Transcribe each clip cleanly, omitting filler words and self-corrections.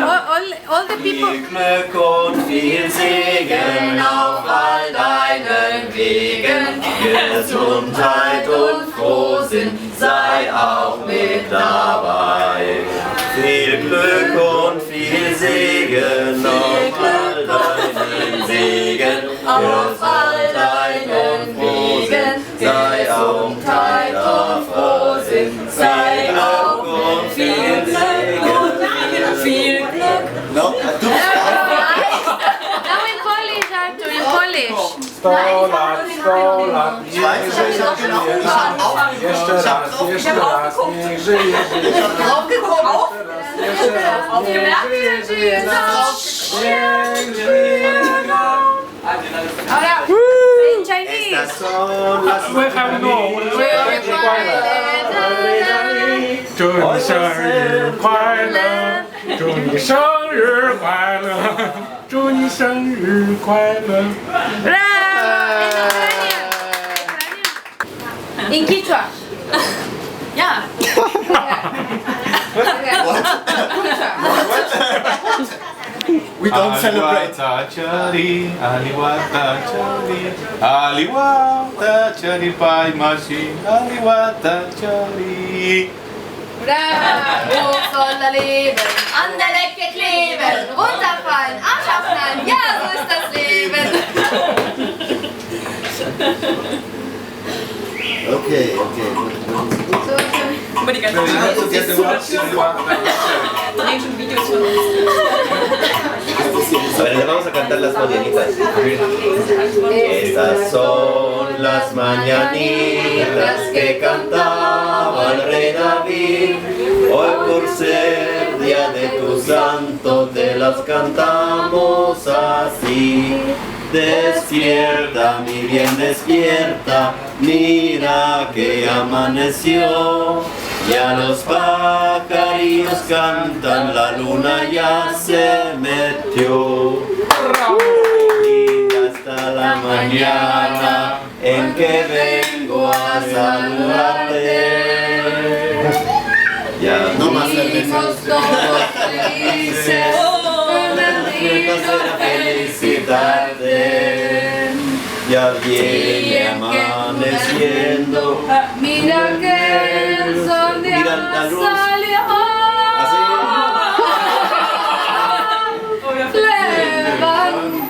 all the people. Viel Glück und viel Segen auf all deinen Wegen. Gesundheit und Frohsinn sei auch mit dabei. Viel Glück und viel Segen auf all deinen Wegen. Auf all deinen Wegen. Sei auch Teil auf Frohsinn. Sei auch und viel Segen. Viel Glück. No, tu Now in Polish, Arthur, in Polish. 100 lat, 100 lat, niech żyje, jeszcze raz, niech żyje, niech żyje, niech żyje nas, niech żyje nam. Ahora, in Chinese. Estas son las 祝你生日快乐，祝你生日快乐，祝你生日快乐。 Bravo! In Quechua. Yeah. We don't celebrate. Aliwata chari pai mashi, aliwata chari. Bravo! Soll leben, an der Decke kleben, runterfallen, Arsch aufschneiden, ja, so ist das Leben. Okay. Aber die ganzen Videos von uns. A ver, le vamos a cantar las mañanitas. Estas son las mañanitas que cantaba el rey David. Hoy por ser día de tu santo te las cantamos así. Despierta, mi bien, despierta, mira que amaneció. Ya los pajarillos cantan, la luna ya se metió. Linda está la mañana en que vengo a saludarte. Ya no más Vivimos todos felices, felicitarte. Ya viene amaneciendo. mira que el sol ya Mira la luz. salió.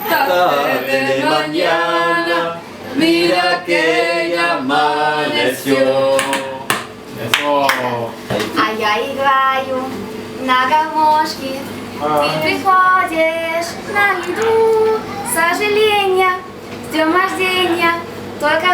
Levántate de mañana, mira que ya amaneció. А я играю на гармошке, ты приходишь на еду. Сожаления, с днем рождения, только